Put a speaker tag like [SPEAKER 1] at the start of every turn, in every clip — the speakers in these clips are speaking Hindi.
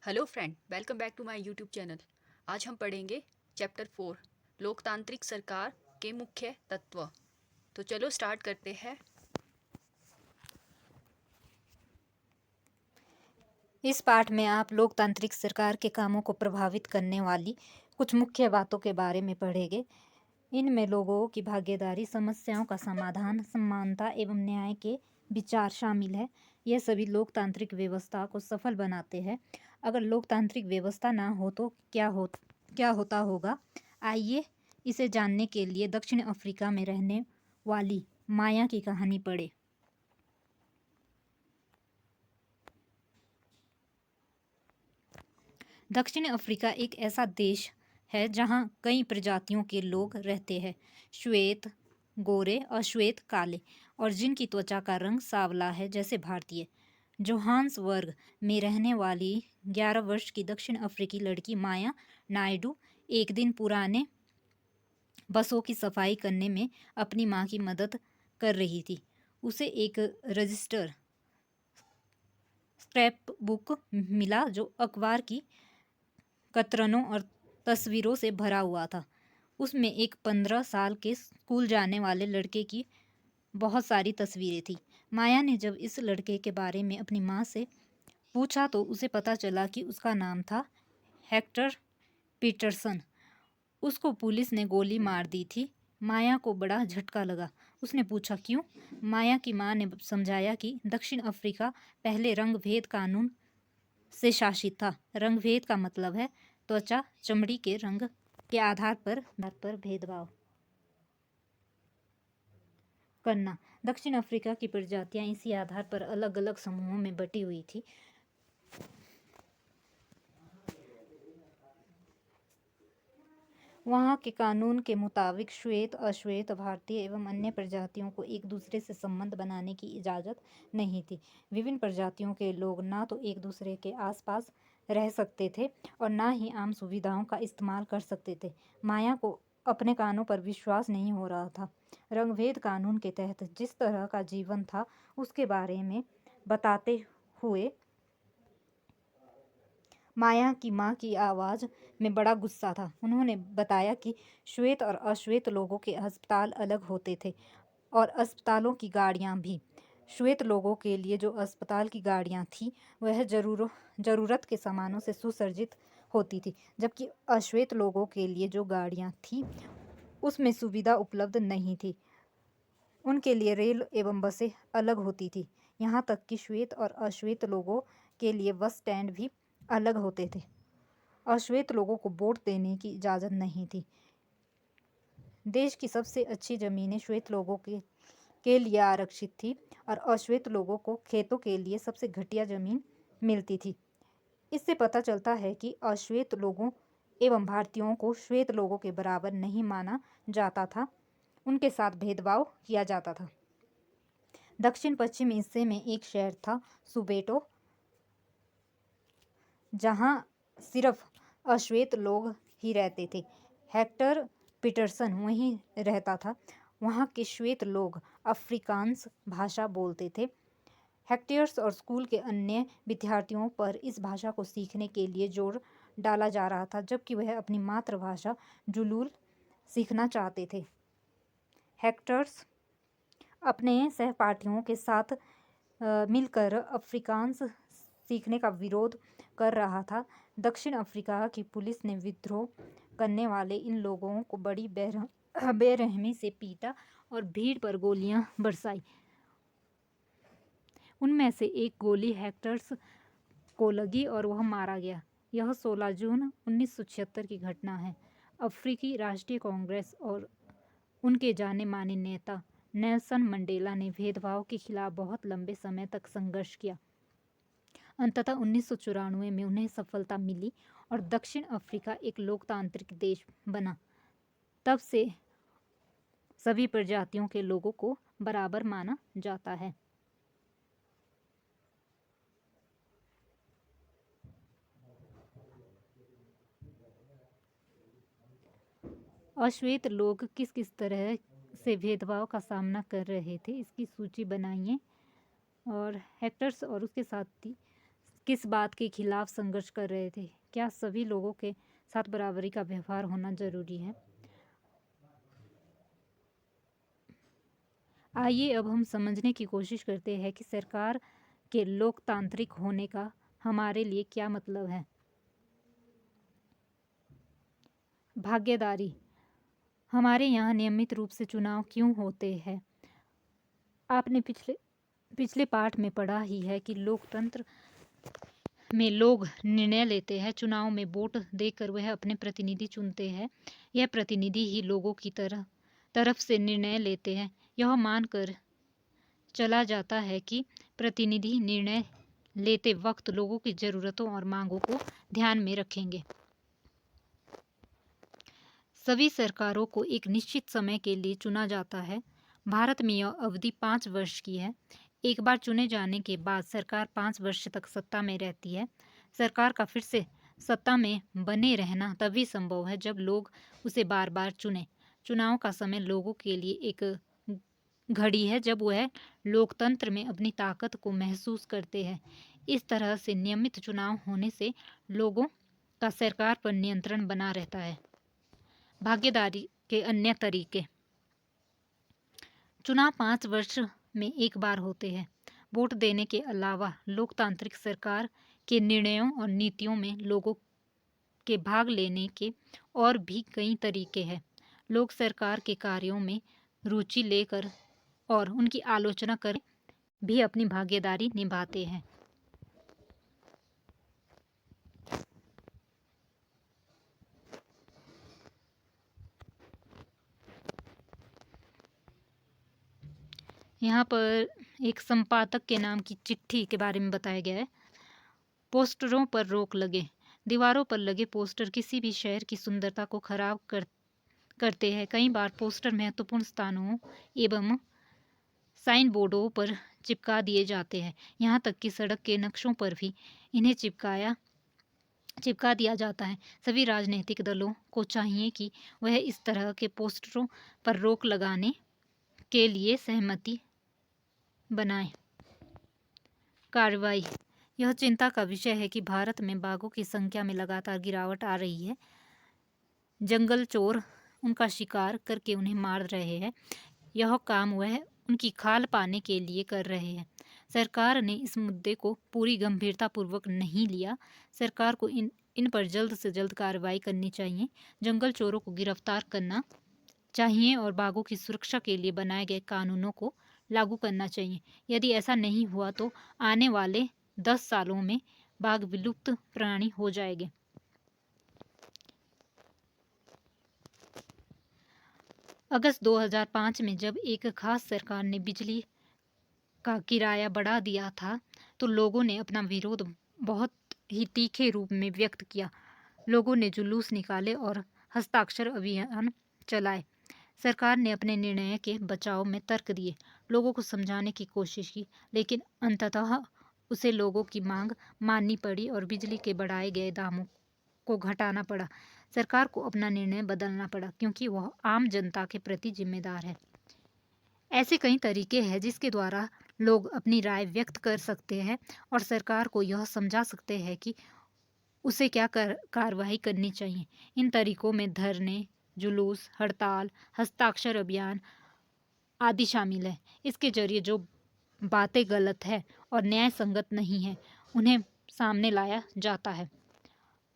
[SPEAKER 1] Hello friend, welcome back to my YouTube channel. आज हम पढ़ेंगे चैप्टर 4 लोकतांत्रिक सरकार के मुख्य तत्व। तो चलो स्टार्ट करते हैं।
[SPEAKER 2] इस पाठ में आप लोकतांत्रिक सरकार के कामों को प्रभावित करने वाली कुछ मुख्य बातों के बारे में पढ़ेंगे। इनमें लोगों की भागीदारी, समस्याओं का समाधान, समानता एवं न्याय के विचार शामिल है। यह सभी लोकतांत्रिक व्यवस्था को सफल बनाते हैं। अगर लोकतांत्रिक व्यवस्था ना हो तो क्या होता होगा? आइए इसे जानने के लिए दक्षिण अफ्रीका में रहने वाली माया की कहानी पढ़ें। दक्षिण अफ्रीका एक ऐसा देश है जहाँ कई प्रजातियों के लोग रहते हैं। श्वेत, गोरे, अश्वेत, काले, और जिनकी त्वचा का रंग सांवला है जैसे भारतीय। जोहान्सबर्ग में रहने वाली 11 वर्ष की दक्षिण अफ्रीकी लड़की माया नायडू एक दिन पुराने बसों की सफाई करने में अपनी माँ की मदद कर रही थी। उसे एक रजिस्टर स्क्रैप बुक मिला जो अखबार की कतरनों और तस्वीरों से भरा हुआ था। उसमें एक 15 साल के स्कूल जाने वाले लड़के की बहुत सारी तस्वीरें थी। माया ने जब इस लड़के के बारे में अपनी माँ से पूछा तो उसे पता चला कि उसका नाम था हेक्टर पीटरसन। उसको पुलिस ने गोली मार दी थी। माया को बड़ा झटका लगा। उसने पूछा क्यों? माया की माँ ने समझाया कि दक्षिण अफ्रीका पहले रंगभेद कानून से शासित था। रंगभेद का मतलब है त्वचा, चमड़ी के रंग के आधार पर भेदभाव करना। दक्षिण अफ्रीका की प्रजातियां इसी आधार पर अलग अलग समूहों में बटी हुई थी। वहाँ के कानून के मुताबिक श्वेत, अश्वेत, भारतीय एवं अन्य प्रजातियों को एक दूसरे से संबंध बनाने की इजाज़त नहीं थी। विभिन्न प्रजातियों के लोग ना तो एक दूसरे के आसपास रह सकते थे और ना ही आम सुविधाओं का इस्तेमाल कर सकते थे। माया को अपने कानों पर विश्वास नहीं हो रहा था। रंगभेद कानून के तहत जिस तरह का जीवन था उसके बारे में बताते हुए माया की माँ की आवाज़ में बड़ा गुस्सा था। उन्होंने बताया कि श्वेत और अश्वेत लोगों के अस्पताल अलग होते थे और अस्पतालों की गाड़ियाँ भी। श्वेत लोगों के लिए जो अस्पताल की गाड़ियाँ थीं वह ज़रूरत के सामानों से सुसज्जित होती थी, जबकि अश्वेत लोगों के लिए जो गाड़ियाँ थीं उसमें सुविधा उपलब्ध नहीं थी। उनके लिए रेल एवं बसें अलग होती थी। यहाँ तक कि श्वेत और अश्वेत लोगों के लिए बस स्टैंड भी अलग होते थे। अश्वेत लोगों को वोट देने की इजाज़त नहीं थी। देश की सबसे अच्छी ज़मीनें श्वेत लोगों के लिए आरक्षित थी और अश्वेत लोगों को खेतों के लिए सबसे घटिया ज़मीन मिलती थी। इससे पता चलता है कि अश्वेत लोगों एवं भारतीयों को श्वेत लोगों के बराबर नहीं माना जाता था। उनके साथ भेदभाव किया जाता था। दक्षिण पश्चिम हिस्से में एक शहर था सुबेटो, जहाँ सिर्फ अश्वेत लोग ही रहते थे। हेक्टर पीटरसन वहीं रहता था। वहाँ के श्वेत लोग अफ्रीकांस भाषा बोलते थे। हेक्टर्स और स्कूल के अन्य विद्यार्थियों पर इस भाषा को सीखने के लिए जोर डाला जा रहा था, जबकि वह अपनी मातृभाषा जुलूल सीखना चाहते थे। हेक्टर्स अपने सहपाठियों के साथ मिलकर अफ्रीकांस सीखने का विरोध कर रहा था। दक्षिण अफ्रीका की पुलिस ने विद्रोह करने वाले इन लोगों को बड़ी बेरहमी से पीटा और भीड़ पर गोलियां बरसाई। उनमें से एक गोली हेक्टर्स को लगी और वह मारा गया। यह 16 जून 1976 की घटना है। अफ्रीकी राष्ट्रीय कांग्रेस और उनके जाने माने नेता नेल्सन मंडेला ने भेदभाव के खिलाफ बहुत लंबे समय तक संघर्ष किया। अंततः 1994 में उन्हें सफलता मिली और दक्षिण अफ्रीका एक लोकतांत्रिक देश बना। तब से सभी प्रजातियों के लोगों को बराबर माना जाता है। अश्वेत लोग किस किस तरह से भेदभाव का सामना कर रहे थे इसकी सूची बनाइए और हेक्टर्स और उसके साथी किस बात के खिलाफ संघर्ष कर रहे थे? क्या सभी लोगों के साथ बराबरी का व्यवहार होना जरूरी है? आइए अब हम समझने की कोशिश करते हैं कि सरकार के लोकतांत्रिक होने का हमारे लिए क्या मतलब है। भागीदारी। हमारे यहाँ नियमित रूप से चुनाव क्यों होते हैं? आपने पिछले पाठ में पढ़ा ही है कि लोकतंत्र में लोग निर्णय लेते हैं। चुनाव में वोट देकर वह अपने प्रतिनिधि चुनते हैं। यह प्रतिनिधि ही लोगों की तरफ से निर्णय लेते हैं। यह मानकर चला जाता है कि प्रतिनिधि निर्णय लेते वक्त लोगों की ज़रूरतों और मांगों को ध्यान में रखेंगे। सभी सरकारों को एक निश्चित समय के लिए चुना जाता है। भारत में यह अवधि 5 वर्ष की है। एक बार चुने जाने के बाद सरकार 5 वर्ष तक सत्ता में रहती है। सरकार का फिर से सत्ता में बने रहना तभी संभव है जब लोग उसे बार बार चुनें। चुनाव का समय लोगों के लिए एक घड़ी है जब वह लोकतंत्र में अपनी ताकत को महसूस करते हैं। इस तरह से नियमित चुनाव होने से लोगों का सरकार पर नियंत्रण बना रहता है। भागीदारी के अन्य तरीके। चुनाव 5 वर्ष में एक बार होते हैं। वोट देने के अलावा लोकतांत्रिक सरकार के निर्णयों और नीतियों में लोगों के भाग लेने के और भी कई तरीके हैं। लोग सरकार के कार्यों में रुचि लेकर और उनकी आलोचना कर भी अपनी भागीदारी निभाते हैं। यहाँ पर एक संपादक के नाम की चिट्ठी के बारे में बताया गया है। पोस्टरों पर रोक लगे। दीवारों पर लगे पोस्टर किसी भी शहर की सुंदरता को खराब करते हैं। कई बार पोस्टर महत्वपूर्ण स्थानों एवं साइन बोर्डों पर चिपका दिए जाते हैं। यहाँ तक कि सड़क के नक्शों पर भी इन्हें चिपका दिया जाता है। सभी राजनीतिक दलों को चाहिए कि वह इस तरह के पोस्टरों पर रोक लगाने के लिए सहमति बनाएं। कार्रवाई। यह चिंता का विषय है कि भारत में बाघों की संख्या में लगातार गिरावट आ रही है। जंगल चोर उनका शिकार करके उन्हें मार रहे हैं। यह काम वह उनकी खाल पाने के लिए कर रहे हैं। सरकार ने इस मुद्दे को पूरी गंभीरतापूर्वक नहीं लिया। सरकार को इन पर जल्द से जल्द कार्रवाई करनी चाहिए। जंगल चोरों को गिरफ्तार करना चाहिए और बाघों की सुरक्षा के लिए बनाए गए कानूनों को लागू करना चाहिए। यदि ऐसा नहीं हुआ तो आने वाले 10 सालों में बाघ विलुप्त प्राणी हो जाएंगे। अगस्त 2005 में जब एक खास सरकार ने बिजली का किराया बढ़ा दिया था तो लोगों ने अपना विरोध बहुत ही तीखे रूप में व्यक्त किया। लोगों ने जुलूस निकाले और हस्ताक्षर अभियान चलाए। सरकार ने अपने निर्णय के बचाव में तर्क दिए, लोगों को समझाने की कोशिश की, लेकिन अंततः उसे लोगों की मांग माननी पड़ी और बिजली के बढ़ाए गए दामों को घटाना पड़ा। सरकार को अपना निर्णय बदलना पड़ा क्योंकि वह आम जनता के प्रति जिम्मेदार है। ऐसे कई तरीके हैं जिसके द्वारा लोग अपनी राय व्यक्त कर सकते हैं और सरकार को यह समझा सकते हैं कि उसे क्या कार्रवाई करनी चाहिए। इन तरीकों में धरने, जुलूस, हड़ताल, हस्ताक्षर अभियान आदि शामिल है। इसके जरिए जो बातें गलत है और न्याय संगत नहीं है उन्हें सामने लाया जाता है।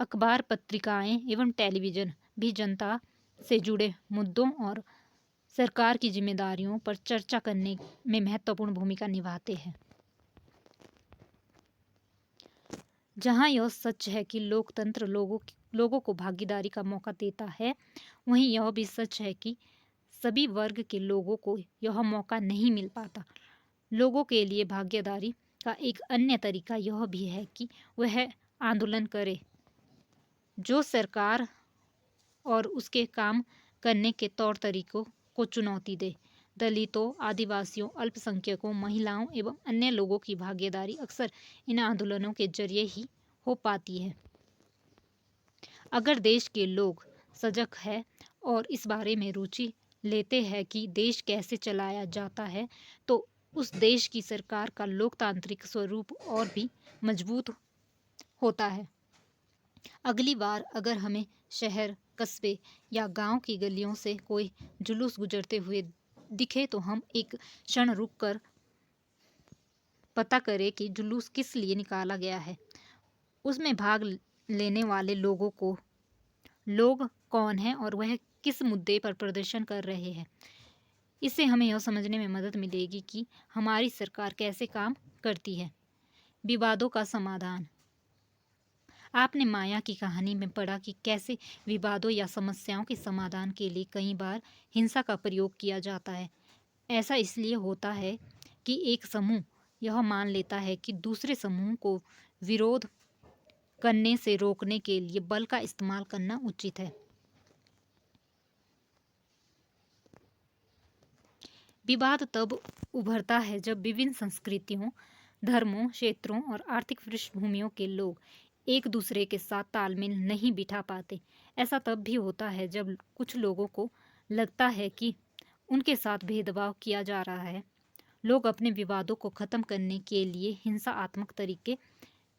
[SPEAKER 2] अखबार, पत्रिकाएं एवं टेलीविज़न भी जनता से जुड़े मुद्दों और सरकार की जिम्मेदारियों पर चर्चा करने में महत्वपूर्ण भूमिका निभाते हैं। जहां यह सच है कि लोकतंत्र लोगों को भागीदारी का मौका देता है, वहीं यह भी सच है कि सभी वर्ग के लोगों को यह मौका नहीं मिल पाता। लोगों के लिए भागीदारी का एक अन्य तरीका यह भी है कि वह आंदोलन करे, जो सरकार और उसके काम करने के तौर तरीकों को चुनौती दे। दलितों, आदिवासियों, अल्पसंख्यकों, महिलाओं एवं अन्य लोगों की भागीदारी अक्सर इन आंदोलनों के जरिए ही हो पाती है। अगर देश के लोग सजग हैं और इस बारे में रुचि लेते हैं कि देश कैसे चलाया जाता है, तो उस देश की सरकार का लोकतांत्रिक स्वरूप और भी मजबूत होता है। अगली बार अगर हमें शहर, कस्बे या गांव की गलियों से कोई जुलूस गुजरते हुए दिखे तो हम एक क्षण रुककर पता करें कि जुलूस किस लिए निकाला गया है। उसमें भाग लेने वाले लोग कौन हैं और वह किस मुद्दे पर प्रदर्शन कर रहे हैं। इससे हमें यह समझने में मदद मिलेगी कि हमारी सरकार कैसे काम करती है। विवादों का समाधान। आपने माया की कहानी में पढ़ा कि कैसे विवादों या समस्याओं के समाधान के लिए कई बार हिंसा का प्रयोग किया जाता है। ऐसा इसलिए होता है कि एक समूह यह मान लेता है कि दूसरे समूह को विरोध करने से रोकने के लिए बल का इस्तेमाल करना उचित है। विवाद तब उभरता है जब विभिन्न संस्कृतियों, धर्मों, क्षेत्रों और आर्थिक पृष्ठभूमियों के लोग एक दूसरे के साथ तालमेल नहीं बिठा पाते। ऐसा तब भी होता है जब कुछ लोगों को लगता है कि उनके साथ भेदभाव किया जा रहा है। लोग अपने विवादों को खत्म करने के लिए हिंसात्मक तरीके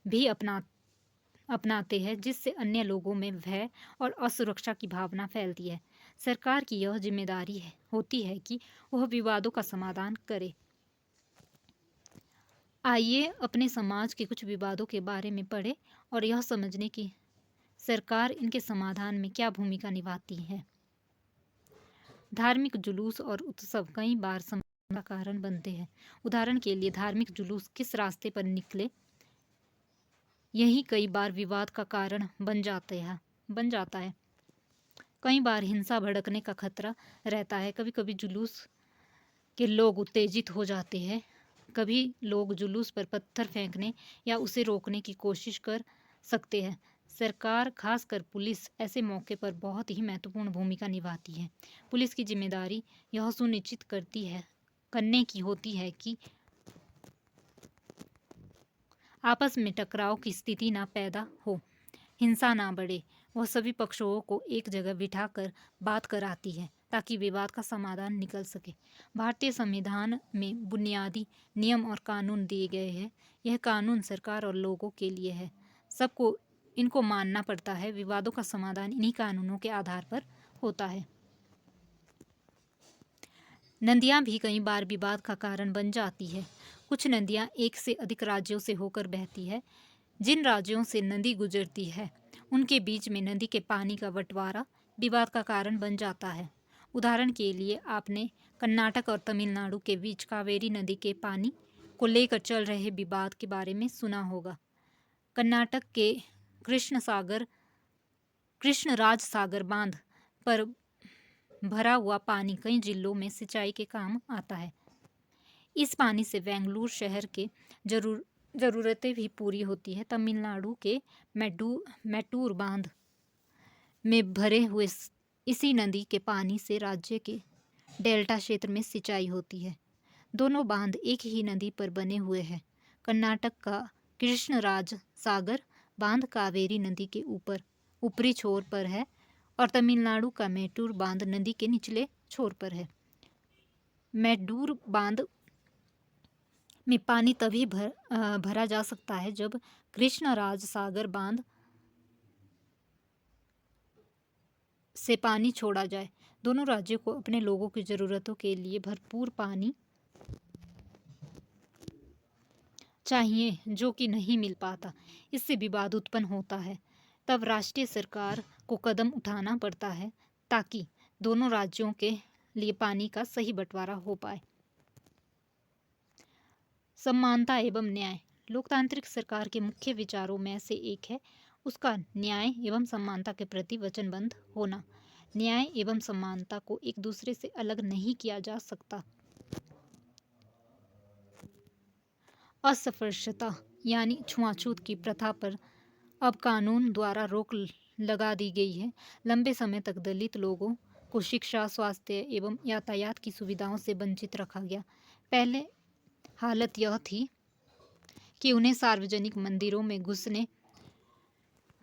[SPEAKER 2] भी अपनाते हैं, जिससे अन्य लोगों में भय और असुरक्षा की भावना फैलती है। सरकार की यह जिम्मेदारी होती है कि वह विवादों का समाधान करे। आइए अपने समाज के कुछ विवादों के बारे में पढ़ें और यह समझने की सरकार इनके समाधान में क्या भूमिका निभाती है। धार्मिक जुलूस और उत्सव कई बार समस्या का कारण बनते हैं। उदाहरण के लिए, धार्मिक जुलूस किस रास्ते पर निकले, यही कई बार विवाद का कारण बन जाता है। कई बार हिंसा भड़कने का खतरा रहता है। कभी कभी जुलूस के लोग उत्तेजित हो जाते हैं। कभी लोग जुलूस पर पत्थर फेंकने या उसे रोकने की कोशिश कर सकते हैं। सरकार, खासकर पुलिस, ऐसे मौके पर बहुत ही महत्वपूर्ण भूमिका निभाती है। पुलिस की जिम्मेदारी यह सुनिश्चित करने की होती है कि आपस में टकराव की स्थिति ना पैदा हो, हिंसा ना बढ़े। वह सभी पक्षों को एक जगह बिठाकर बात कराती है ताकि विवाद का समाधान निकल सके। भारतीय संविधान में बुनियादी नियम और कानून दिए गए हैं। यह कानून सरकार और लोगों के लिए है। सबको इनको मानना पड़ता है। विवादों का समाधान इन्हीं कानूनों के आधार पर होता है। नदियाँ भी कई बार विवाद का कारण बन जाती है। कुछ नदियाँ एक से अधिक राज्यों से होकर बहती है। जिन राज्यों से नदी गुजरती है उनके बीच में नदी के पानी का बंटवारा विवाद का कारण बन जाता है। उदाहरण के लिए, आपने कर्नाटक और तमिलनाडु के बीच कावेरी नदी के पानी को लेकर चल रहे विवाद के बारे में सुना होगा। कर्नाटक के कृष्णराज सागर बांध पर भरा हुआ पानी कई जिलों में सिंचाई के काम आता है। इस पानी से बेंगलुरु शहर के ज़रूरतें भी पूरी होती है। तमिलनाडु के मैटूर बांध में भरे हुए इसी नदी के पानी से राज्य के डेल्टा क्षेत्र में सिंचाई होती है। दोनों बांध एक ही नदी पर बने हुए हैं। कर्नाटक का कृष्णराज सागर बांध कावेरी नदी के ऊपरी छोर पर है और तमिलनाडु का मैटूर बांध नदी के निचले छोर पर है। मैटूर बांध में पानी तभी भरा जा सकता है जब कृष्णराज सागर बांध से पानी छोड़ा जाए। दोनों राज्यों को अपने लोगों की ज़रूरतों के लिए भरपूर पानी चाहिए, जो कि नहीं मिल पाता। इससे विवाद उत्पन्न होता है। तब राष्ट्रीय सरकार को कदम उठाना पड़ता है ताकि दोनों राज्यों के लिए पानी का सही बंटवारा हो पाए। समानता एवं न्याय लोकतांत्रिक सरकार के मुख्य विचारों में से एक है उसका न्याय एवं समानता के प्रति वचनबद्ध होना। न्याय एवं समानता को एक दूसरे से अलग नहीं किया जा सकता। अस्पृश्यता यानी छुआछूत की प्रथा पर अब कानून द्वारा रोक लगा दी गई है। लंबे समय तक दलित लोगों को शिक्षा, स्वास्थ्य एवं यातायात की सुविधाओं से वंचित रखा गया। पहले हालत यह थी कि उन्हें सार्वजनिक मंदिरों में घुसने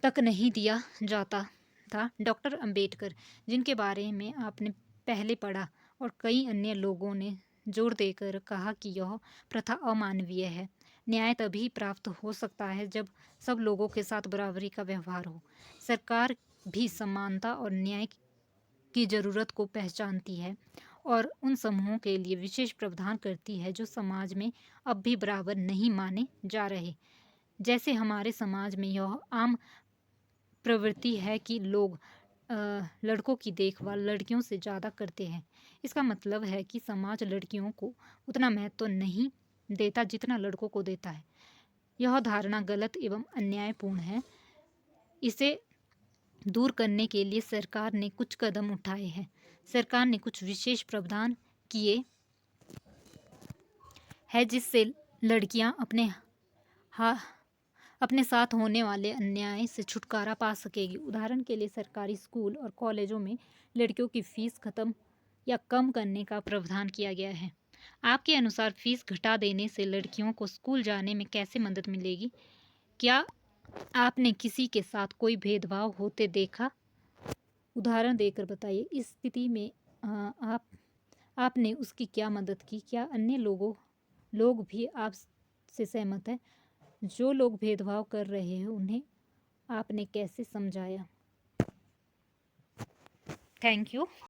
[SPEAKER 2] तक नहीं दिया जाता था। डॉक्टर अंबेडकर, जिनके बारे में आपने पहले पढ़ा, और कई अन्य लोगों ने जोर देकर कहा कि यह प्रथा अमानवीय है। न्याय तभी प्राप्त हो सकता है जब सब लोगों के साथ बराबरी का व्यवहार हो। सरकार भी समानता और न्याय की ज़रूरत को पहचानती है और उन समूहों के लिए विशेष प्रावधान करती है जो समाज में अब भी बराबर नहीं माने जा रहे। जैसे हमारे समाज में यह आम प्रवृत्ति है कि लोग लड़कों की देखभाल लड़कियों से ज़्यादा करते हैं। इसका मतलब है कि समाज लड़कियों को उतना महत्व नहीं देता जितना लड़कों को देता है। यह धारणा गलत एवं अन्यायपूर्ण है। इसे दूर करने के लिए सरकार ने कुछ कदम उठाए हैं। सरकार ने कुछ विशेष प्रावधान किए हैं जिससे लड़कियां अपने साथ होने वाले अन्याय से छुटकारा पा सकेगी। उदाहरण के लिए सरकारी स्कूल और कॉलेजों में लड़कियों की फीस खत्म या कम करने का प्रावधान किया गया है। आपके अनुसार फीस घटा देने से लड़कियों को स्कूल जाने में कैसे मदद मिलेगी? क्या आपने किसी के साथ कोई भेदभाव होते देखा? उदाहरण देकर बताइए। इस स्थिति में आपने उसकी क्या मदद की? क्या अन्य लोग भी आपसे सहमत हैं? जो लोग भेदभाव कर रहे हैं उन्हें आपने कैसे समझाया? Thank you.